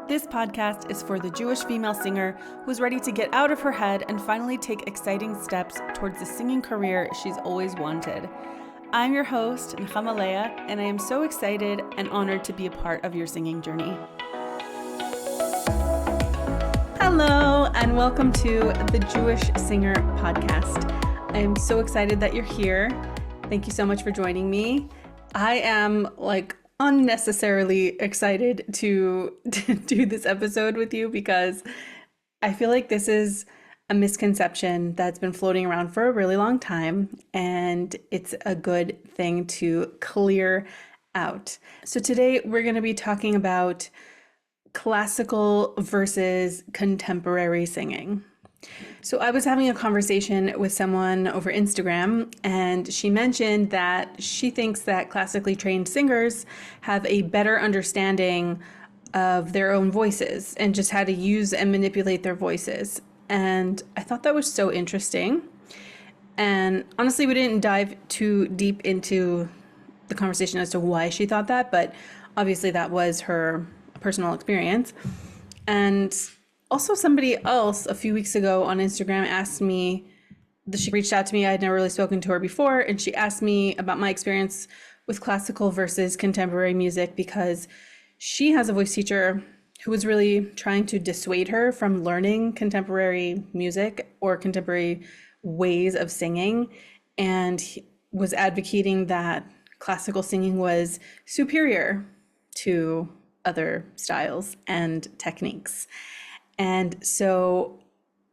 This podcast is for the Jewish female singer who's ready to get out of her head and finally take exciting steps towards the singing career she's always wanted. I'm your host, Nechama Leah, and I am so excited and honored to be a part of your singing journey. Hello, and welcome to the Jewish Singer Podcast. I am so excited that you're here. Thank you so much for joining me. I am unnecessarily excited to do this episode with you because I feel like this is a misconception that's been floating around for a really long time, and it's a good thing to clear out. So today we're going to be talking about classical versus contemporary singing. So I was having a conversation with someone over Instagram, and she mentioned that she thinks that classically trained singers have a better understanding of their own voices and just how to use and manipulate their voices. And I thought that was so interesting. And honestly, we didn't dive too deep into the conversation as to why she thought that, but obviously that was her personal experience. And also, somebody else a few weeks ago on Instagram asked me, she reached out to me, I had never really spoken to her before, and she asked me about my experience with classical versus contemporary music because she has a voice teacher who was really trying to dissuade her from learning contemporary music or contemporary ways of singing, and was advocating that classical singing was superior to other styles and techniques. And so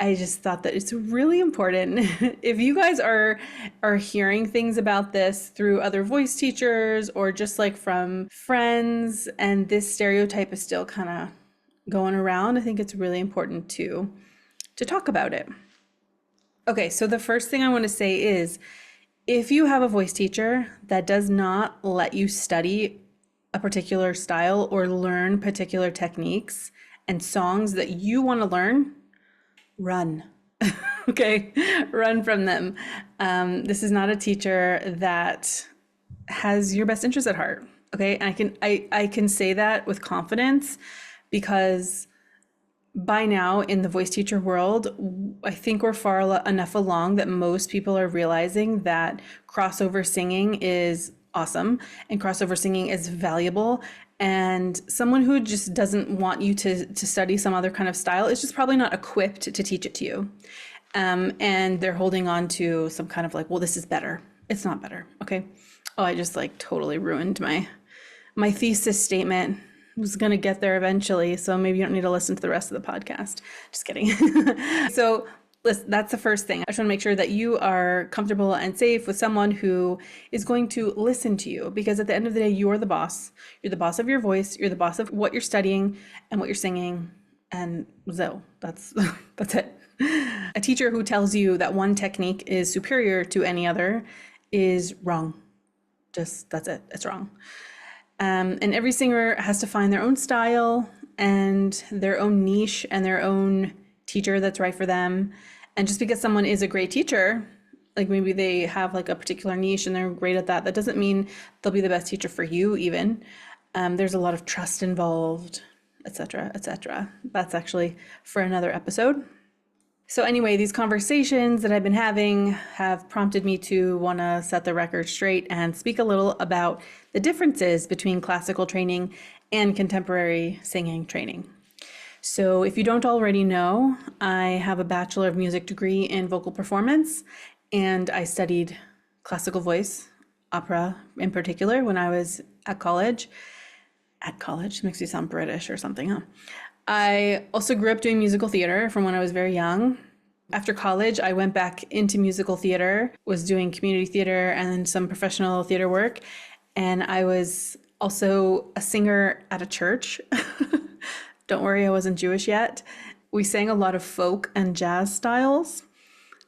I just thought that it's really important if you guys are hearing things about this through other voice teachers or just like from friends, and this stereotype is still kind of going around, I think it's really important to talk about it. Okay, so the first thing I want to say is if you have a voice teacher that does not let you study a particular style or learn particular techniques and songs that you want to learn, run. Okay, run from them. This is not a teacher that has your best interest at heart. Okay, and I can say that with confidence because by now in the voice teacher world, I think we're far enough along that most people are realizing that crossover singing is awesome and crossover singing is valuable. And someone who just doesn't want you to study some other kind of style is just probably not equipped to teach it to you. And they're holding on to some kind of like, well, this is better. It's not better. Okay. Oh, I just totally ruined my thesis statement. I was going to get there eventually. So maybe you don't need to listen to the rest of the podcast. Just kidding. So that's the first thing. I just want to make sure that you are comfortable and safe with someone who is going to listen to you, because at the end of the day, you're the boss. You're the boss of your voice. You're the boss of what you're studying and what you're singing. And so that's it. A teacher who tells you that one technique is superior to any other is wrong. That's it. It's wrong. And every singer has to find their own style and their own niche and their own teacher that's right for them. And just because someone is a great teacher, like maybe they have a particular niche and they're great at that, that doesn't mean they'll be the best teacher for you even. There's a lot of trust involved, etc., etc. That's actually for another episode. So anyway, these conversations that I've been having have prompted me to want to set the record straight and speak a little about the differences between classical training and contemporary singing training. So if you don't already know, I have a Bachelor of Music degree in vocal performance, and I studied classical voice, opera in particular, when I was at college. At college makes me sound British or something, huh? I also grew up doing musical theater from when I was very young. After college, I went back into musical theater, was doing community theater and then some professional theater work. And I was also a singer at a church. Don't worry, I wasn't Jewish yet. We sang a lot of folk and jazz styles.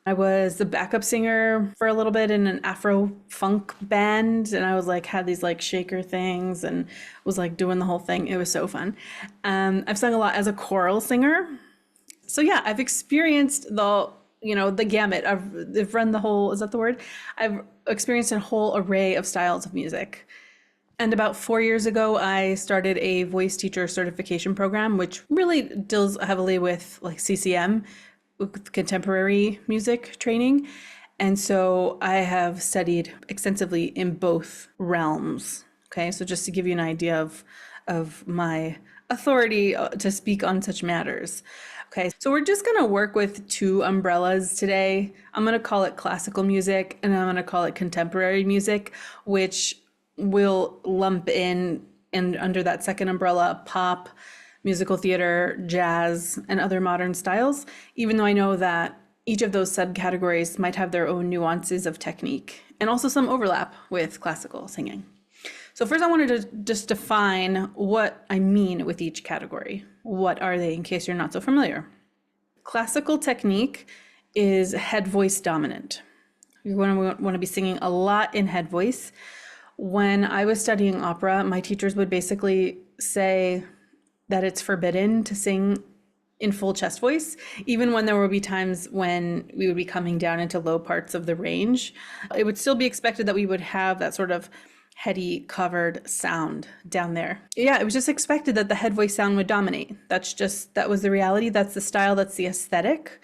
I was the backup singer for a little bit in an Afro funk band, and I was had these shaker things and was doing the whole thing. It was so fun. I've sung a lot as a choral singer. So yeah, I've experienced the gamut. I've run the whole, is that the word? I've experienced a whole array of styles of music. And about 4 years ago, I started a voice teacher certification program, which really deals heavily with like CCM, with contemporary music training. And so I have studied extensively in both realms. Okay, so just to give you an idea of my authority to speak on such matters. Okay, so we're just gonna work with two umbrellas today. I'm gonna call it classical music and I'm gonna call it contemporary music, which will lump in and under that second umbrella pop, musical theater, jazz, and other modern styles, even though I know that each of those subcategories might have their own nuances of technique and also some overlap with classical singing. So first I wanted to just define what I mean with each category. What are they in case you're not so familiar? Classical technique is head voice dominant. You're going to want to be singing a lot in head voice. When I was studying opera, my teachers would basically say that it's forbidden to sing in full chest voice, even when there would be times when we would be coming down into low parts of the range. It would still be expected that we would have that sort of heady covered sound down there. Yeah, it was just expected that the head voice sound would dominate. That was the reality. That's the style, that's the aesthetic.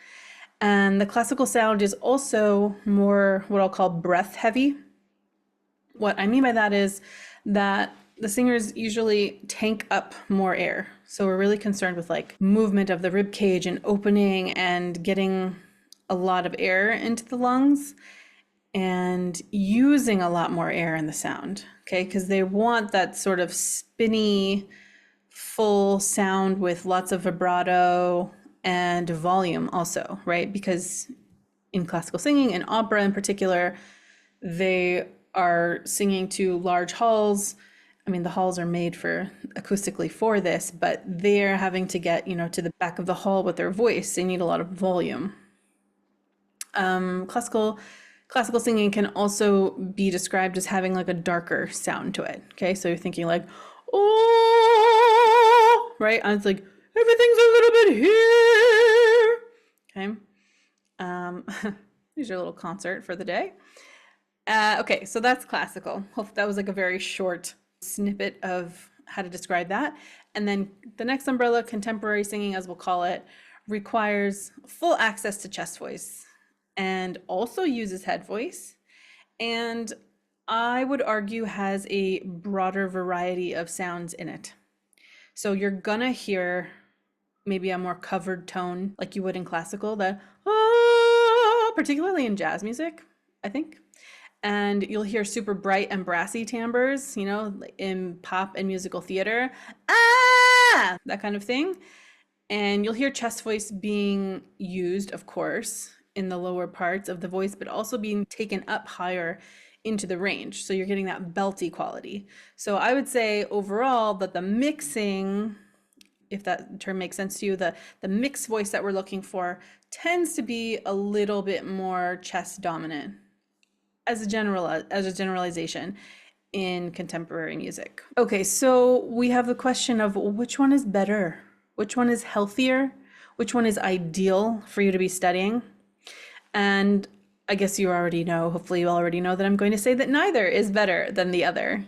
And the classical sound is also more what I'll call breath heavy. What I mean by that is that the singers usually tank up more air. So we're really concerned with like movement of the rib cage and opening and getting a lot of air into the lungs and using a lot more air in the sound, okay? Because they want that sort of spinny, full sound with lots of vibrato and volume also, right? Because in classical singing and opera in particular, they are singing to large halls. I mean, the halls are made for acoustically for this, but they're having to get, to the back of the hall with their voice. They need a lot of volume. Classical singing can also be described as having like a darker sound to it. Okay, so you're thinking like, oh, right? And it's like everything's a little bit here. Okay. Here's your little concert for the day. Okay, so that's classical. Hope that was like a very short snippet of how to describe that. And then the next umbrella, contemporary singing, as we'll call it, requires full access to chest voice and also uses head voice. And I would argue has a broader variety of sounds in it. So you're gonna hear maybe a more covered tone like you would in classical, that particularly in jazz music, I think. And you'll hear super bright and brassy timbres, in pop and musical theater, that kind of thing. And you'll hear chest voice being used, of course, in the lower parts of the voice, but also being taken up higher into the range. So you're getting that belty quality. So I would say overall that the mixing, if that term makes sense to you, the mixed voice that we're looking for tends to be a little bit more chest dominant as a generalization in contemporary music. Okay, so we have the question of which one is better? Which one is healthier? Which one is ideal for you to be studying? And I guess you already know, hopefully you already know that I'm going to say that neither is better than the other.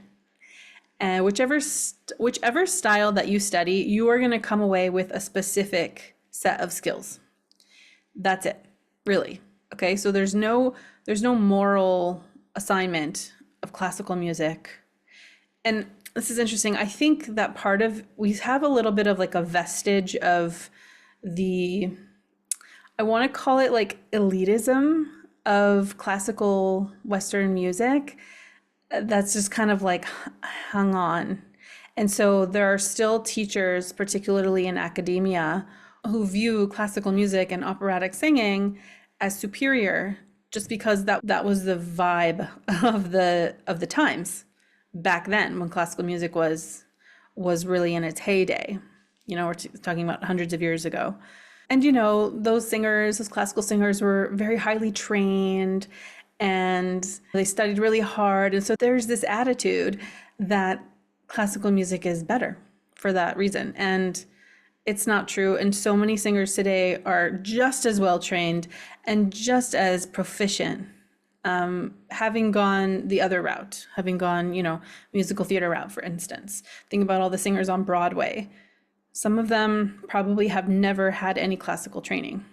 And whichever style that you study, you are going to come away with a specific set of skills. That's it, really. Okay, so there's no moral assignment of classical music. And this is interesting. I think that we have a little bit of like a vestige of I want to call it like elitism of classical Western music that's just kind of like hung on. And so there are still teachers, particularly in academia, who view classical music and operatic singing as superior just because that was the vibe of the times back then when classical music was really in its heyday. We're talking about hundreds of years ago. And those classical singers were very highly trained and they studied really hard. And so there's this attitude that classical music is better for that reason. And it's not true. And so many singers today are just as well trained and just as proficient having gone the other route, having gone, musical theater route, for instance. Think about all the singers on Broadway. Some of them probably have never had any classical training.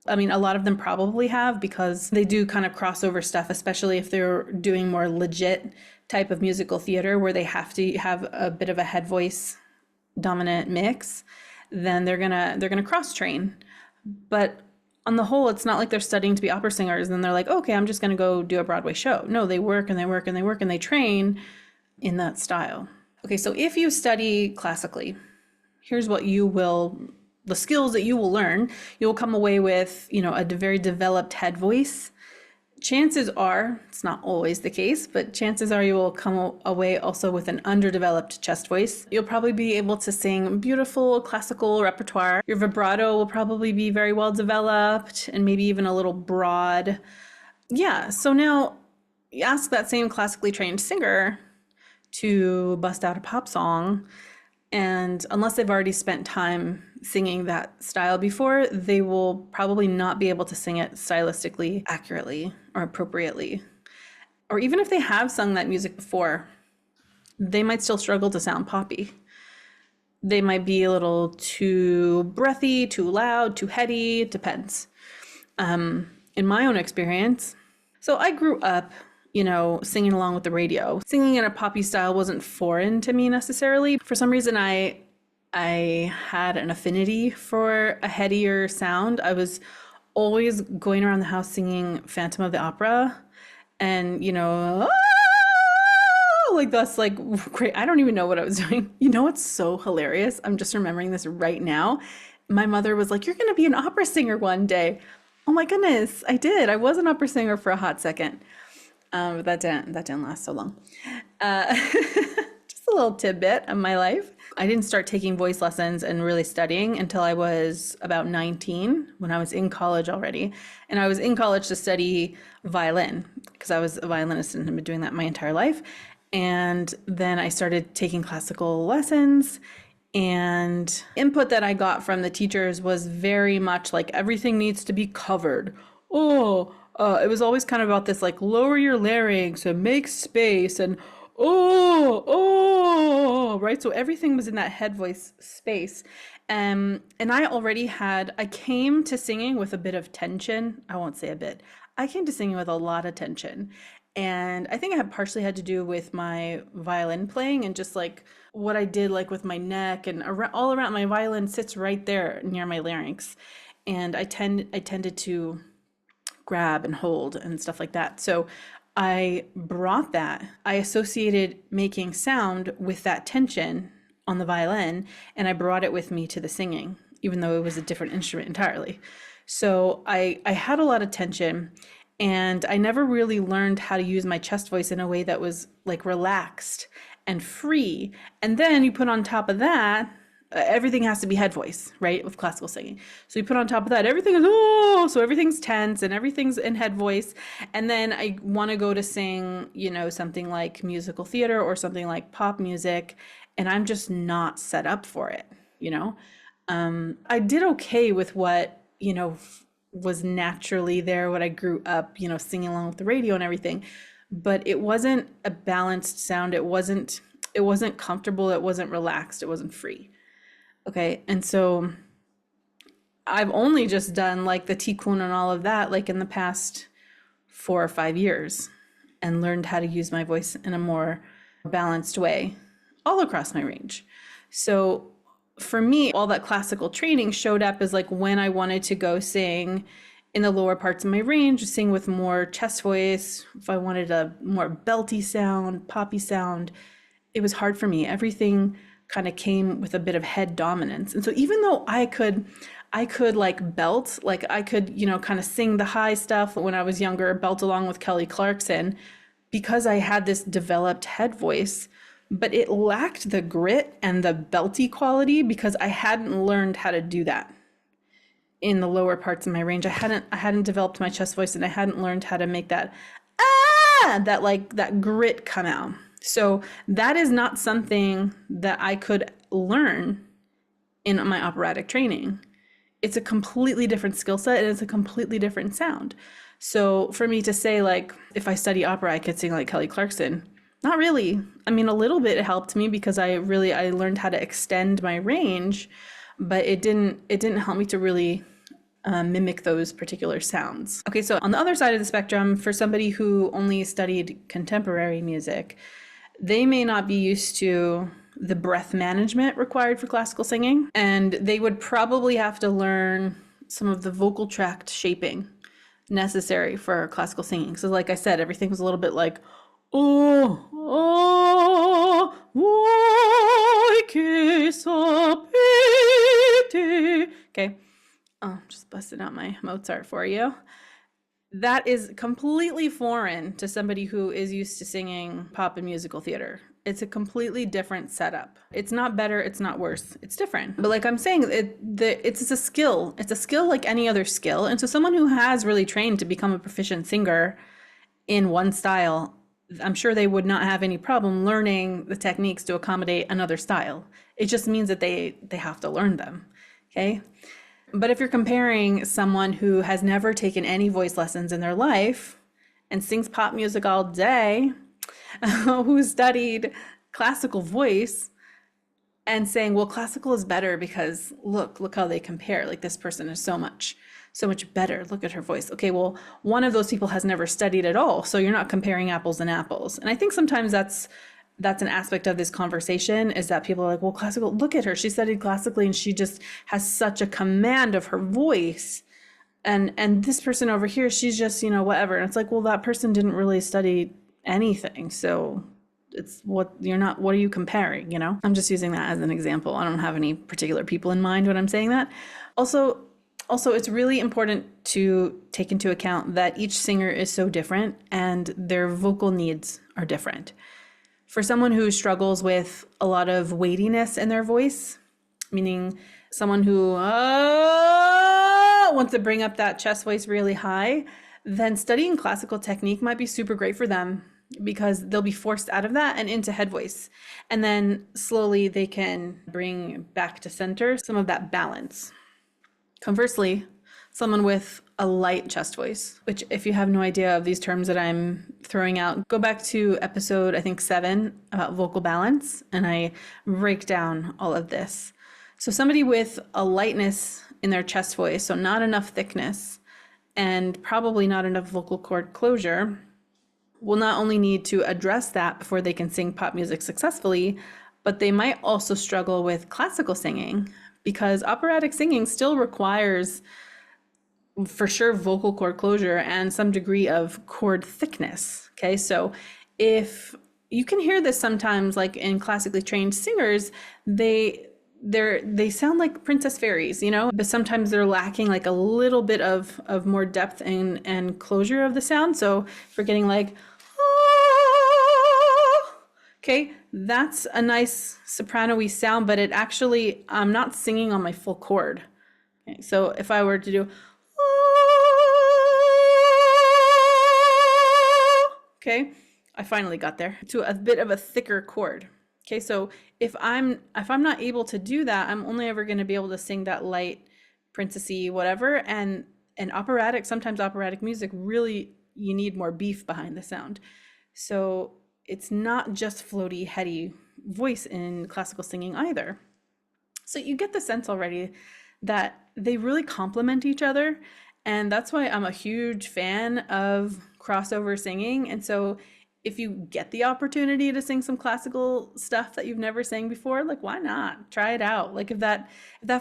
I mean, a lot of them probably have because they do kind of crossover stuff, especially if they're doing more legit type of musical theater where they have to have a bit of a head voice dominant mix, then they're gonna cross train. But on the whole, it's not like they're studying to be opera singers and they're like, okay, I'm just gonna go do a Broadway show. No, they work and they work and they work and they train in that style. Okay, so if you study classically, here's what the skills that you will learn. You'll come away with, a very developed head voice. Chances are, it's not always the case, but chances are you will come away also with an underdeveloped chest voice. You'll probably be able to sing beautiful classical repertoire. Your vibrato will probably be very well developed and maybe even a little broad. Yeah, so now you ask that same classically trained singer to bust out a pop song, and unless they've already spent time singing that style before, they will probably not be able to sing it stylistically accurately or appropriately. Or even if they have sung that music before, they might still struggle to sound poppy. They might be a little too breathy, too loud, too heady. It depends. In my own experience, so I grew up singing along with the radio. Singing in a poppy style wasn't foreign to me necessarily. For some reason, I had an affinity for a headier sound. I was always going around the house singing Phantom of the Opera and, like that's like great. I don't even know what I was doing. It's so hilarious. I'm just remembering this right now. My mother was like, you're going to be an opera singer one day. Oh my goodness, I did. I was an opera singer for a hot second. But that didn't last so long. Just a little tidbit of my life. I didn't start taking voice lessons and really studying until I was about 19, when I was in college already. And I was in college to study violin because I was a violinist and I've been doing that my entire life. And then I started taking classical lessons, and input that I got from the teachers was very much like everything needs to be covered. It was always kind of about this, like, lower your larynx and make space and right? So everything was in that head voice space. And I came to singing with a bit of tension. I won't say a bit. I came to singing with a lot of tension. And I think it had partially had to do with my violin playing and just like what I did, like with my neck and all around. My violin sits right there near my larynx. And I tended to grab and hold and stuff like that. So I brought that. I associated making sound with that tension on the violin, and I brought it with me to the singing, even though it was a different instrument entirely. So I had a lot of tension, and I never really learned how to use my chest voice in a way that was like relaxed and free. And then you put on top of that, everything has to be head voice, right? With classical singing. So you put on top of that, everything is, so everything's tense and everything's in head voice. And then I want to go to sing, something like musical theater or something like pop music, and I'm just not set up for it, I did okay with what, was naturally there, what I grew up, singing along with the radio and everything, but it wasn't a balanced sound. It wasn't comfortable. It wasn't relaxed. It wasn't free. Okay, and so I've only just done like the tikkun and all of that like in the past 4 or 5 years, and learned how to use my voice in a more balanced way all across my range. So for me, all that classical training showed up as like when I wanted to go sing in the lower parts of my range, sing with more chest voice, if I wanted a more belty sound, poppy sound, it was hard for me. Everything kind of came with a bit of head dominance. And so even though I could like belt, like I could, kind of sing the high stuff when I was younger, belt along with Kelly Clarkson, because I had this developed head voice, but it lacked the grit and the belty quality because I hadn't learned how to do that in the lower parts of my range. I hadn't developed my chest voice, and I hadn't learned how to make that that grit come out. So that is not something that I could learn in my operatic training. It's a completely different skill set, and it's a completely different sound. So for me to say, like, if I study opera, I could sing like Kelly Clarkson, not really. I mean, a little bit helped me because I learned how to extend my range, but it didn't help me to really mimic those particular sounds. Okay, so on the other side of the spectrum, for somebody who only studied contemporary music, they may not be used to the breath management required for classical singing, and they would probably have to learn some of the vocal tract shaping necessary for classical singing. So like I said, everything was a little bit like, oh, oh, voi che sapete. Okay. Oh, just busted out my Mozart for you. That is completely foreign to somebody who is used to singing pop and musical theater. It's a completely different setup. It's not better, it's not worse. It's different. But like I'm saying, it's a skill. It's a skill like any other skill. And so someone who has really trained to become a proficient singer in one style, I'm sure they would not have any problem learning the techniques to accommodate another style. It just means that they have to learn them. Okay? But if you're comparing someone who has never taken any voice lessons in their life and sings pop music all day, who studied classical voice, and saying, well, classical is better because look how they compare. Like, this person is so much better. Look at her voice. Okay, well, one of those people has never studied at all. So you're not comparing apples and apples. And I think sometimes that's an aspect of this conversation, is that people are like, well, classical, look at her. She studied classically and she just has such a command of her voice. And this person over here, she's just, whatever. And it's like, well, that person didn't really study anything. So what are you comparing, I'm just using that as an example. I don't have any particular people in mind when I'm saying that. Also, it's really important to take into account that each singer is so different and their vocal needs are different. For someone who struggles with a lot of weightiness in their voice, meaning someone who wants to bring up that chest voice really high, then studying classical technique might be super great for them because they'll be forced out of that and into head voice. And then slowly they can bring back to center some of that balance. Conversely, someone with a light chest voice, which if you have no idea of these terms that I'm throwing out, go back to episode, I think 7 about vocal balance, and I break down all of this. So somebody with a lightness in their chest voice, so not enough thickness and probably not enough vocal cord closure, will not only need to address that before they can sing pop music successfully, but they might also struggle with classical singing because operatic singing still requires, for sure, vocal cord closure and some degree of cord thickness. Okay, so if you can hear this sometimes, like in classically trained singers, they sound like princess fairies, but sometimes they're lacking like a little bit of more depth and closure of the sound. So if we're getting like, okay, that's a nice soprano-y sound, but I'm not singing on my full chord. Okay, so if I were to do, okay, I finally got there to a bit of a thicker chord. Okay, so if I'm not able to do that, I'm only ever going to be able to sing that light, princessy, whatever. And sometimes operatic music, really, you need more beef behind the sound. So it's not just floaty, heady voice in classical singing either. So you get the sense already that they really complement each other. And that's why I'm a huge fan of crossover singing. And so if you get the opportunity to sing some classical stuff that you've never sang before, like, why not? Try it out. Like, if that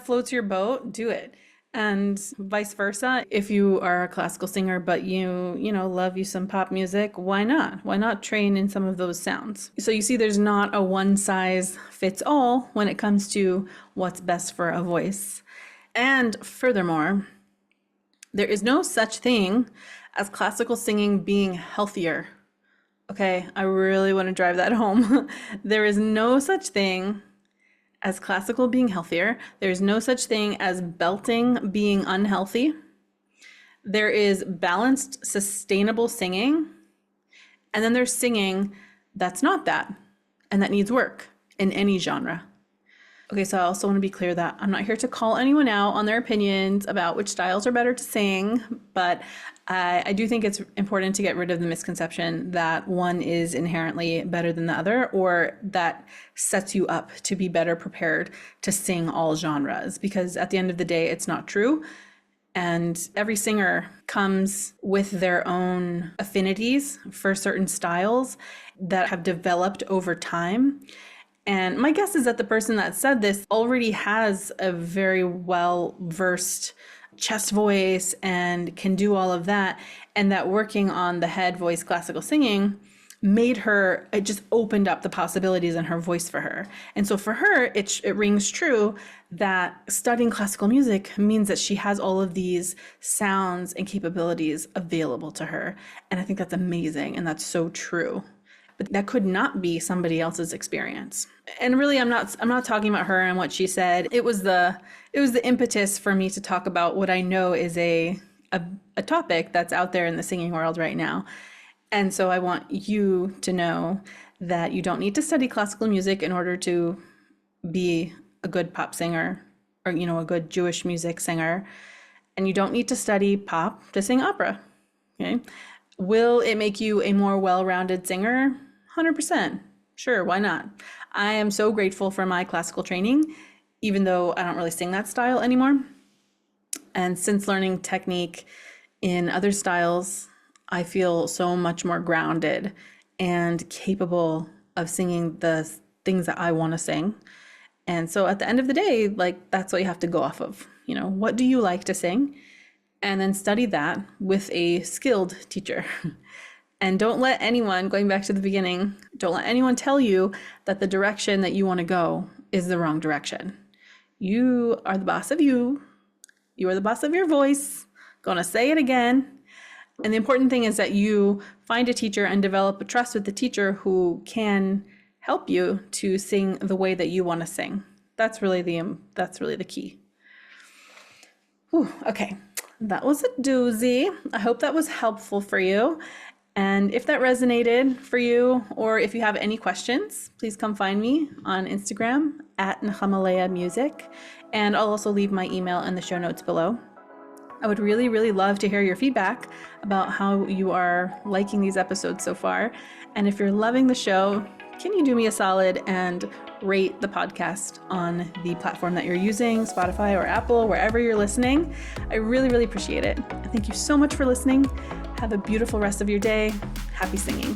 floats your boat, do it. And vice versa, if you are a classical singer but you love you some pop music, why not? Why not train in some of those sounds? So you see, there's not a one size fits all when it comes to what's best for a voice. And furthermore, there is no such thing as classical singing being healthier. Okay, I really want to drive that home. There is no such thing as classical being healthier. There's no such thing as belting being unhealthy. There is balanced, sustainable singing. And then there's singing that's not that, and that needs work in any genre. Okay, so I also want to be clear that I'm not here to call anyone out on their opinions about which styles are better to sing, but I do think it's important to get rid of the misconception that one is inherently better than the other, or that sets you up to be better prepared to sing all genres, because at the end of the day, it's not true. And every singer comes with their own affinities for certain styles that have developed over time. And my guess is that the person that said this already has a very well-versed chest voice and can do all of that. And that working on the head voice classical singing made her, it just opened up the possibilities in her voice for her. And so for her, it rings true that studying classical music means that she has all of these sounds and capabilities available to her. And I think that's amazing. And that's so true. But that could not be somebody else's experience. And really, I'm not talking about her and what she said. It was the impetus for me to talk about what I know is a topic that's out there in the singing world right now. And so I want you to know that you don't need to study classical music in order to be a good pop singer or, a good Jewish music singer. And you don't need to study pop to sing opera. Okay. Will it make you a more well-rounded singer? 100%. Sure, why not? I am so grateful for my classical training, even though I don't really sing that style anymore. And since learning technique in other styles, I feel so much more grounded and capable of singing the things that I want to sing. And so at the end of the day, that's what you have to go off of. What do you like to sing? And then study that with a skilled teacher. And don't let anyone, going back to the beginning, don't let anyone tell you that the direction that you want to go is the wrong direction. You are the boss of you. You are the boss of your voice. Gonna say it again. And the important thing is that you find a teacher and develop a trust with the teacher who can help you to sing the way that you want to sing. That's really the key. Whew, okay. That was a doozy. I hope that was helpful for you. And if that resonated for you, or if you have any questions, please come find me on Instagram at Nechamalea Music. And I'll also leave my email in the show notes below. I would really, really love to hear your feedback about how you are liking these episodes so far. And if you're loving the show, can you do me a solid and rate the podcast on the platform that you're using, Spotify or Apple, wherever you're listening? I really, really appreciate it. Thank you so much for listening. Have a beautiful rest of your day. Happy singing.